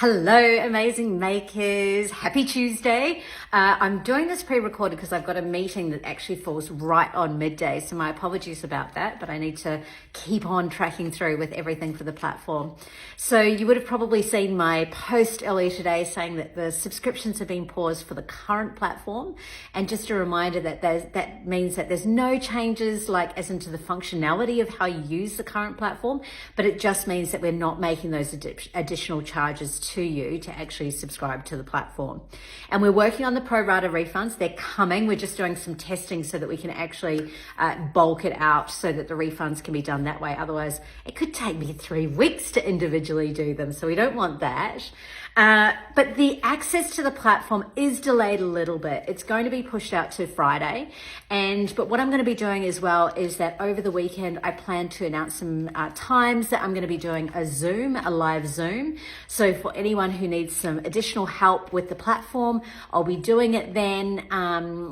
Hello, amazing makers. Happy Tuesday. I'm doing this pre-recorded because I've got a meeting that actually falls right on midday. So my apologies about that, but I need to keep on tracking through with everything for the platform. So you would have probably seen my post earlier today saying that the subscriptions have been paused for the current platform. And just a reminder that that means that there's no changes like as into the functionality of how you use the current platform, but it just means that we're not making those additional charges to you to actually subscribe to the platform. And we're working on the pro rata refunds. They're coming. We're just doing some testing so that we can actually bulk it out so that the refunds can be done that way. Otherwise, it could take me 3 weeks to individually do them. So we don't want that. But the access to the platform is delayed a little bit. It's going to be pushed out to Friday. But what I'm going to be doing as well is that over the weekend, I plan to announce some times that I'm going to be doing a live Zoom. So for anyone who needs some additional help with the platform, I'll be doing it then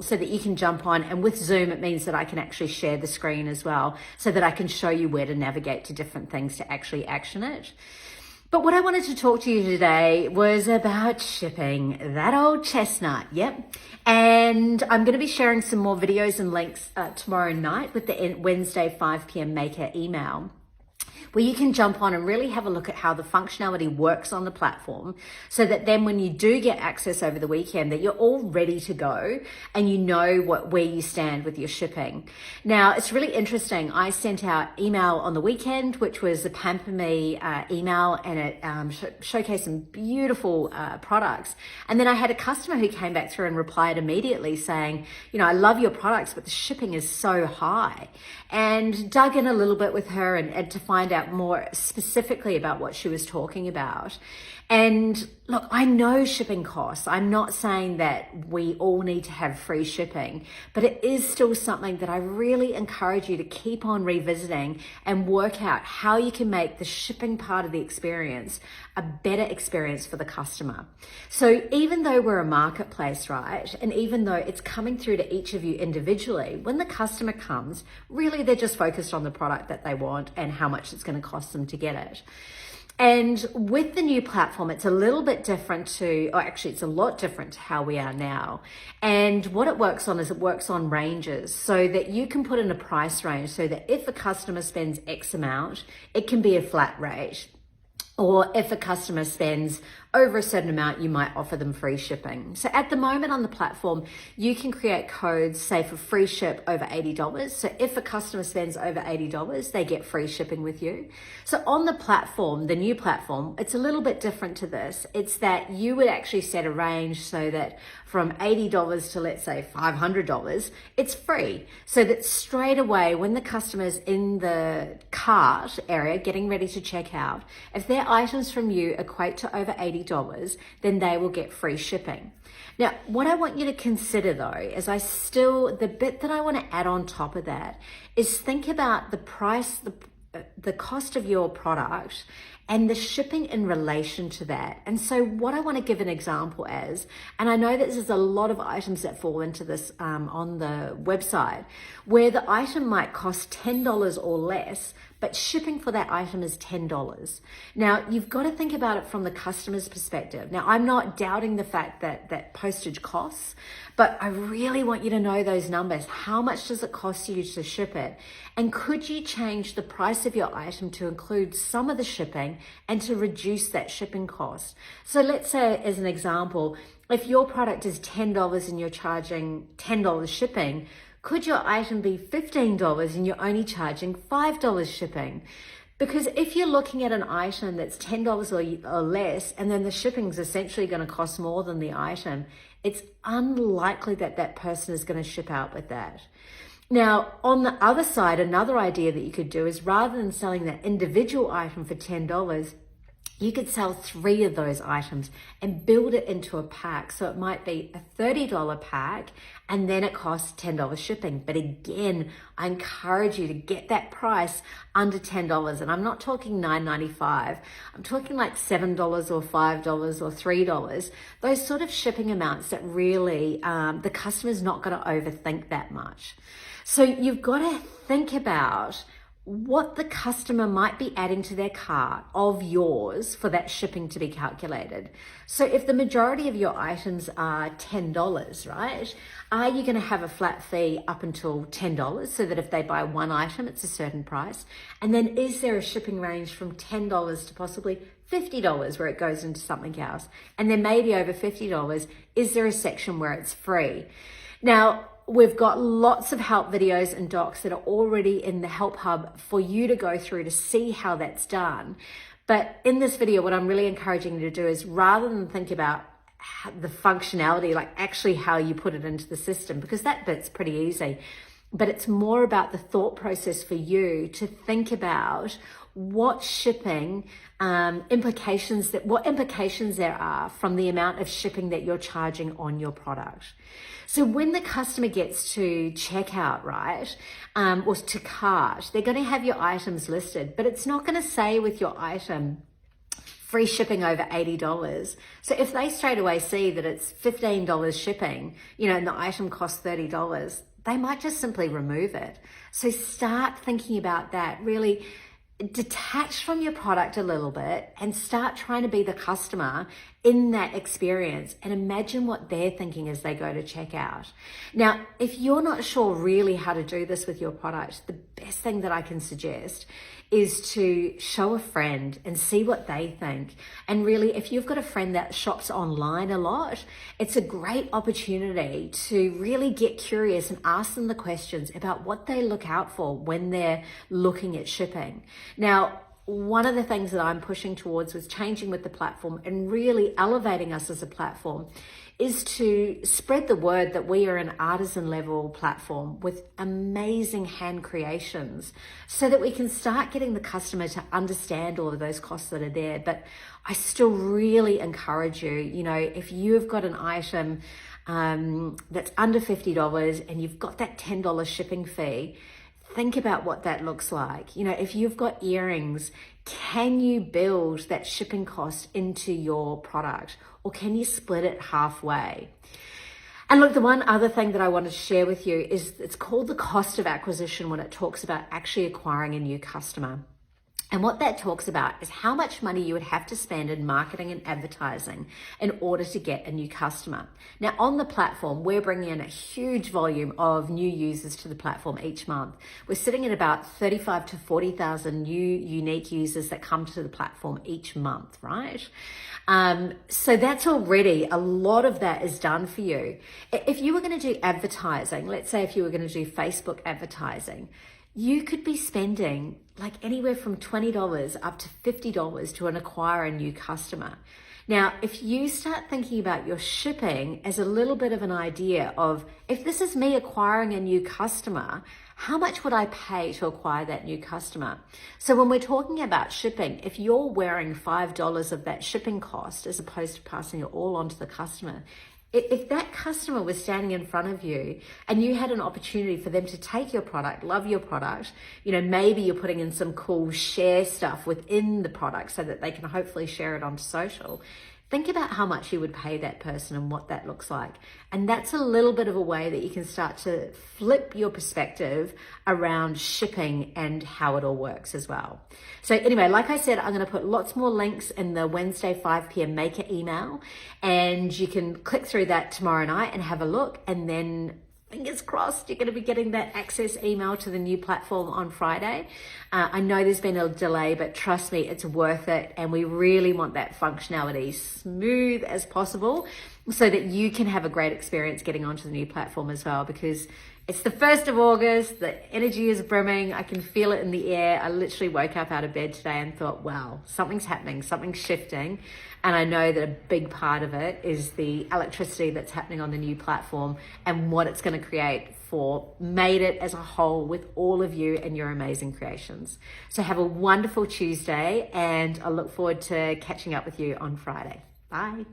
so that you can jump on. And with Zoom, it means that I can actually share the screen as well so that I can show you where to navigate to different things to actually action it. But what I wanted to talk to you today was about shipping, that old chestnut, yep. And I'm going to be sharing some more videos and links tomorrow night with the Wednesday 5 p.m. maker email, where you can jump on and really have a look at how the functionality works on the platform so that then when you do get access over the weekend that you're all ready to go and you know where you stand with your shipping. Now, it's really interesting. I sent out email on the weekend, which was the Pamper Me email, and it showcased some beautiful products. And then I had a customer who came back through and replied immediately saying, I love your products, but the shipping is so high. And dug in a little bit with her and to find out more specifically about what she was talking about. And look, I know shipping costs. I'm not saying that we all need to have free shipping, but it is still something that I really encourage you to keep on revisiting and work out how you can make the shipping part of the experience a better experience for the customer. So even though we're a marketplace, right, and even though it's coming through to each of you individually, when the customer comes, really they're just focused on the product that they want and how much it's going to cost them to get it. And with the new platform, it's a little bit different it's a lot different to how we are now. And what it works on is it works on ranges so that you can put in a price range so that if a customer spends X amount, it can be a flat rate. Or if a customer spends over a certain amount, you might offer them free shipping. So at the moment on the platform, you can create codes, say for free ship over $80. So if a customer spends over $80, they get free shipping with you. So on the platform, the new platform, it's a little bit different to this. It's that you would actually set a range so that from $80 to let's say $500, it's free. So that straight away, when the customer's in the cart area, getting ready to check out, if their items from you equate to over $80, then they will get free shipping. Now, what I want you to consider though, is the bit that I want to add on top of that is think about the price, the cost of your product and the shipping in relation to that. And so what I want to give an example as, and I know that there's a lot of items that fall into this on the website, where the item might cost $10 or less, but shipping for that item is $10. Now, you've got to think about it from the customer's perspective. Now, I'm not doubting the fact that postage costs, but I really want you to know those numbers. How much does it cost you to ship it? And could you change the price of your item to include some of the shipping and to reduce that shipping cost? So let's say, as an example, if your product is $10 and you're charging $10 shipping, could your item be $15 and you're only charging $5 shipping? Because if you're looking at an item that's $10 or less, and then the shipping is essentially going to cost more than the item, it's unlikely that that person is going to ship out with that. Now, on the other side, another idea that you could do is rather than selling that individual item for $10, you could sell 3 of those items and build it into a pack. So it might be a $30 pack and then it costs $10 shipping. But again, I encourage you to get that price under $10. And I'm not talking $9.95. I'm talking like $7 or $5 or $3. Those sort of shipping amounts that really the customer's not going to overthink that much. So you've got to think about what the customer might be adding to their cart of yours for that shipping to be calculated. So if the majority of your items are $10, right? Are you going to have a flat fee up until $10 so that if they buy one item, it's a certain price? And then is there a shipping range from $10 to possibly $50 where it goes into something else? And then maybe over $50, is there a section where it's free? Now, we've got lots of help videos and docs that are already in the Help Hub for you to go through to see how that's done. But in this video, what I'm really encouraging you to do is, rather than think about the functionality, like actually how you put it into the system, because that bit's pretty easy, but it's more about the thought process for you to think about what shipping implications there are from the amount of shipping that you're charging on your product. So when the customer gets to checkout, right, or to cart, they're going to have your items listed, but it's not going to say with your item free shipping over $80. So if they straight away see that it's $15 shipping, and the item costs $30, they might just simply remove it. So start thinking about that. Really detach from your product a little bit and start trying to be the customer in that experience, and imagine what they're thinking as they go to checkout. Now, if you're not sure really how to do this with your product, the best thing that I can suggest is to show a friend and see what they think. And really, if you've got a friend that shops online a lot, it's a great opportunity to really get curious and ask them the questions about what they look out for when they're looking at shipping. Now, one of the things that I'm pushing towards with changing with the platform and really elevating us as a platform is to spread the word that we are an artisan level platform with amazing hand creations, so that we can start getting the customer to understand all of those costs that are there. But I still really encourage you, if you've got an item that's under $50 and you've got that $10 shipping fee, think about what that looks like. If you've got earrings, can you build that shipping cost into your product, or can you split it halfway? And look, the one other thing that I wanted to share with you is it's called the cost of acquisition when it talks about actually acquiring a new customer. And what that talks about is how much money you would have to spend in marketing and advertising in order to get a new customer. Now, on the platform, we're bringing in a huge volume of new users to the platform each month. We're sitting at about 35 to 40,000 new unique users that come to the platform each month, right? So that's already, a lot of that is done for you. If you were going to do advertising, let's say if you were going to do Facebook advertising, you could be spending like anywhere from $20 up to $50 to acquire a new customer. Now, if you start thinking about your shipping as a little bit of an idea of, if this is me acquiring a new customer, how much would I pay to acquire that new customer? So when we're talking about shipping, if you're wearing $5 of that shipping cost as opposed to passing it all on to the customer, if that customer was standing in front of you and you had an opportunity for them to take your product, love your product, maybe you're putting in some cool share stuff within the product so that they can hopefully share it onto social. Think about how much you would pay that person and what that looks like. And that's a little bit of a way that you can start to flip your perspective around shipping and how it all works as well. So anyway, like I said, I'm going to put lots more links in the Wednesday 5 p.m. maker email, and you can click through that tomorrow night and have a look, and then fingers crossed, you're going to be getting that access email to the new platform on Friday. I know there's been a delay, but trust me, it's worth it. And we really want that functionality smooth as possible so that you can have a great experience getting onto the new platform as well, because it's the 1st of August, the energy is brimming, I can feel it in the air. I literally woke up out of bed today and thought, wow, something's happening, something's shifting. And I know that a big part of it is the electricity that's happening on the new platform and what it's going to create for Made It as a whole with all of you and your amazing creations. So have a wonderful Tuesday, and I look forward to catching up with you on Friday. Bye.